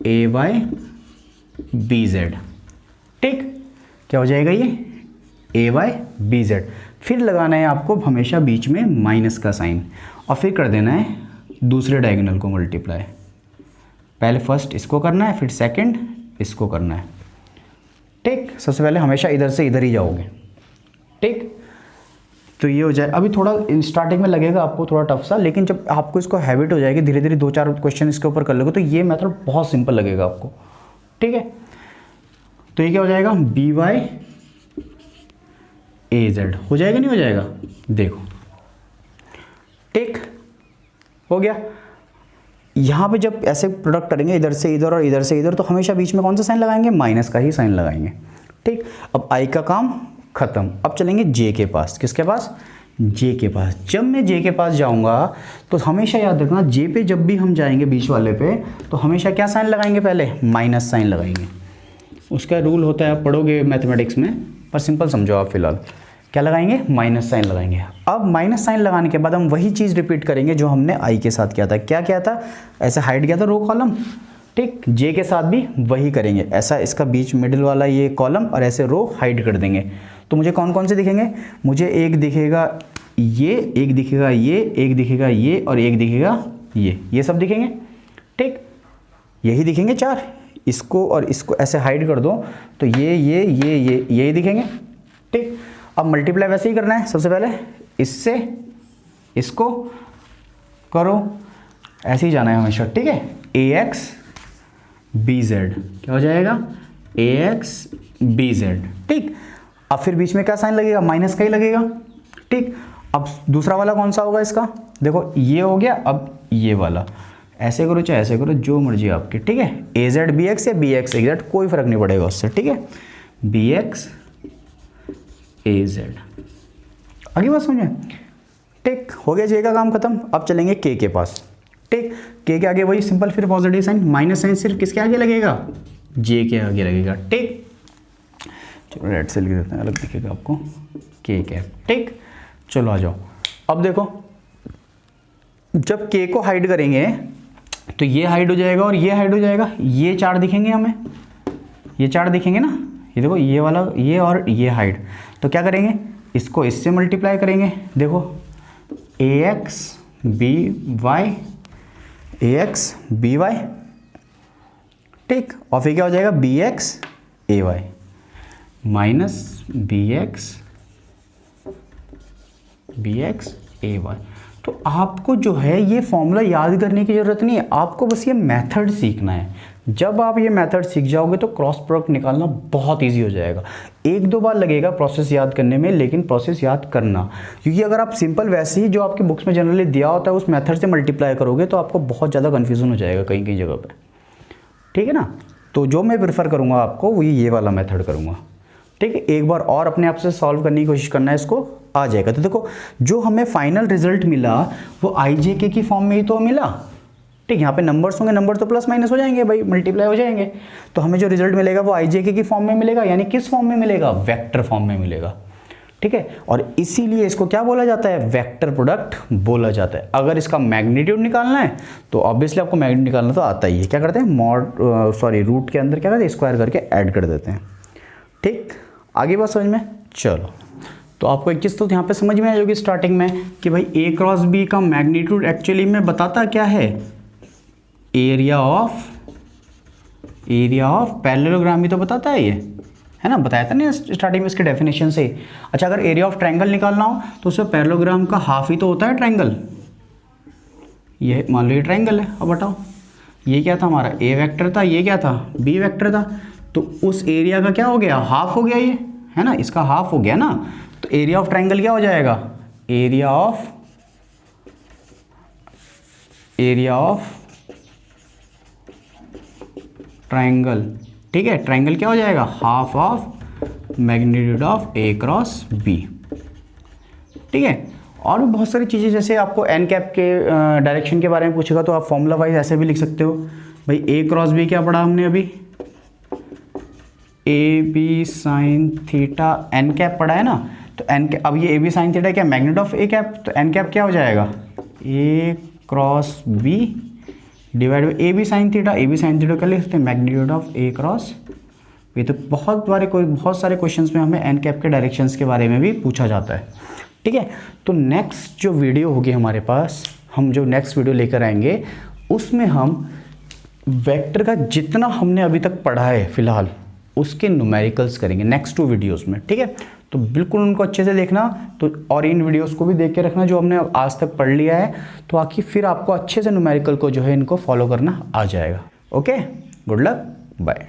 ए वाई बी जेड, ठीक। क्या हो जाएगा ये, ए वाई बी जेड। फिर लगाना है आपको हमेशा बीच में माइनस का साइन, और फिर कर देना है दूसरे डायगोनल को मल्टीप्लाई। पहले फर्स्ट इसको करना है, फिर सेकंड इसको करना है, ठीक। सबसे पहले हमेशा इधर से इधर ही जाओगे, ठीक। तो ये हो जाए। अभी थोड़ा स्टार्टिंग में लगेगा आपको थोड़ा टफ सा, लेकिन जब आपको इसको हैबिट हो जाएगी, धीरे धीरे 2-4 क्वेश्चन इसके ऊपर कर लोगे, तो ये मेथड बहुत सिंपल लगेगा आपको, ठीक है। तो ये क्या हो जाएगा, बी वाई ए जेड हो जाएगा, नहीं हो जाएगा, देखो, ठीक हो गया। यहाँ पे जब ऐसे प्रोडक्ट करेंगे इधर से इधर और इधर से इधर, तो हमेशा बीच में कौन सा साइन लगाएंगे, माइनस का ही साइन लगाएंगे, ठीक। अब आई का काम खत्म। अब चलेंगे जे के पास। किसके पास, जे के पास। जब मैं जे के पास जाऊंगा तो हमेशा याद रखना, जे पे जब भी हम जाएंगे बीच वाले पे, तो हमेशा क्या साइन लगाएंगे, पहले माइनस साइन लगाएंगे। उसका रूल होता है, आप पढ़ोगे मैथमेटिक्स में, पर सिंपल समझो आप फिलहाल। क्या लगाएंगे, माइनस साइन लगाएंगे। अब माइनस साइन लगाने के बाद हम वही चीज़ रिपीट करेंगे जो हमने आई के साथ किया था। क्या किया था, ऐसे हाइड किया था रो कॉलम, ठीक। जे के साथ भी वही करेंगे, ऐसा इसका बीच मिडिल वाला ये कॉलम और ऐसे रो हाइड कर देंगे। तो मुझे कौन कौन से दिखेंगे, मुझे एक दिखेगा ये, एक दिखेगा ये, एक दिखेगा ये, और एक दिखेगा ये सब दिखेंगे, ठीक। यही दिखेंगे चार। इसको और इसको ऐसे हाइड कर दो तो ये दिखेंगे, ठीक। अब मल्टीप्लाई वैसे ही करना है, सबसे पहले इससे इसको करो, ऐसे ही जाना है हमेशा, ठीक है। ए एक्स बी जेड, क्या हो जाएगा, ए एक्स बी जेड, ठीक। अब फिर बीच में क्या साइन लगेगा, माइनस का ही लगेगा, ठीक। अब दूसरा वाला कौन सा होगा इसका, देखो ये हो गया। अब ये वाला ऐसे करो चाहे ऐसे करो, जो मर्जी आपकी, ठीक है। ए जेड बी एक्स या बी एक्स ए जेड, कोई फर्क नहीं पड़ेगा उससे, ठीक है। बी एक्स ए जेड, आगे बात समझे, ठीक हो गया। जे का काम खत्म। अब चलेंगे के के पास, ठीक। के आगे वही सिंपल, फिर पॉजिटिव साइन, माइनस साइन सिर्फ किसके आगे लगेगा, जे के आगे लगेगा, ठीक। चलो रेड से लिख देते हैं, अलग दिखेगा आपको, के कैप, ठीक। चलो आ जाओ। अब देखो, जब के को हाइड करेंगे तो ये हाइड हो जाएगा और ये हाइड हो जाएगा, ये चार दिखेंगे हमें, ये चार दिखेंगे ना, ये देखो ये वाला, ये और ये हाइड। तो क्या करेंगे, इसको इससे मल्टीप्लाई करेंगे। देखो ए एक्स बी वाई, ए एक्स बी वाई, ठीक। और फिर क्या हो जाएगा, बी एक्स ए वाई माइनस बी एक्स ए वाई। तो आपको जो है ये फॉर्मूला याद करने की ज़रूरत नहीं है, आपको बस ये मेथड सीखना है। जब आप ये मेथड सीख जाओगे तो क्रॉस प्रोडक्ट निकालना बहुत इजी हो जाएगा। 1-2 बार लगेगा प्रोसेस याद करने में, लेकिन प्रोसेस याद करना, क्योंकि अगर आप सिंपल वैसे ही जो आपके बुक्स में जनरली दिया होता है उस मेथड से मल्टीप्लाई करोगे तो आपको बहुत ज़्यादा कन्फ्यूजन हो जाएगा कहीं कहीं जगह पर, ठीक है ना। तो जो मैं प्रेफर करूँगा आपको वो ये वाला मेथड करूँगा, ठीक है। एक बार और अपने आप से सॉल्व करने की कोशिश करना है इसको। आ जाएगा। तो देखो जो हमें फाइनल रिजल्ट मिला वो IJK की फॉर्म में ही तो मिला, ठीक। यहाँ पे नंबर्स होंगे, नंबर तो प्लस माइनस हो जाएंगे भाई, मल्टीप्लाई हो जाएंगे। तो हमें जो रिजल्ट मिलेगा वो IJK की फॉर्म में मिलेगा, यानी किस फॉर्म में मिलेगा, वेक्टर फॉर्म में मिलेगा, ठीक है। और इसीलिए इसको क्या बोला जाता है, वेक्टर प्रोडक्ट बोला जाता है। अगर इसका मैग्नीट्यूड निकालना है तो ऑब्वियसली आपको मैग्नीट्यूड निकालना तो आता ही है। क्या करते हैं, रूट के अंदर क्या करते हैं, स्क्वायर करके ऐड कर देते हैं, ठीक। आगे बात समझ में, चलो। तो आपको एक चीज़ तो यहाँ पे समझ में आ जाएगी स्टार्टिंग में कि भाई A क्रॉस B का मैग्नीट्यूड एक्चुअली में बताता क्या है, एरिया ऑफ पैरेललोग्राम ही तो बताता है, ये है ना, बताया था ना स्टार्टिंग में इसके डेफिनेशन से। अच्छा, अगर एरिया ऑफ ट्रायंगल निकालना हो तो उसमें पैरेललोग्राम का हाफ ही तो होता है ट्रायंगल। ये मान लो ये ट्रायंगल है, अब बताओ ये क्या था हमारा, A वेक्टर था, ये क्या था, B वेक्टर था। तो उस एरिया का क्या हो गया, हाफ हो गया, ये है ना, इसका हाफ हो गया ना। तो एरिया ऑफ ट्रायंगल क्या हो जाएगा, एरिया ऑफ ट्रायंगल, ठीक है। ट्रायंगल क्या हो जाएगा, half of magnitude of A cross B, ठीक है। और भी बहुत सारी चीज़ें, जैसे आपको एन कैप के डायरेक्शन के बारे में पूछेगा तो आप फॉर्मूला वाइज ऐसे भी लिख सकते हो भाई। A क्रॉस B क्या पढ़ा हमने अभी, AB sine theta N cap पढ़ा है ना। तो एन कैप, अब ये AB साइन थीटा क्या, मैग्नीट्यूड ऑफ A कैप, तो एन कैप क्या हो जाएगा, A cross B divide by AB sine theta. AB sine theta क्या लिख सकते हैं, magnitude of A cross B। तो बहुत सारे क्वेश्चंस में हमें एन कैप के डायरेक्शंस के बारे में भी पूछा जाता है, ठीक है। तो नेक्स्ट जो वीडियो होगी हमारे पास, हम जो नेक्स्ट वीडियो लेकर आएंगे उसमें हम वेक्टर का जितना हमने अभी तक पढ़ा है फिलहाल उसके न्यूमेरिकल्स करेंगे नेक्स्ट 2 वीडियोस में, ठीक है। तो बिल्कुल उनको अच्छे से देखना, तो और इन वीडियोस को भी देख के रखना जो हमने आज तक पढ़ लिया है, तो आखिर फिर आपको अच्छे से न्यूमेरिकल को जो है इनको फॉलो करना आ जाएगा। Okay, good luck, bye.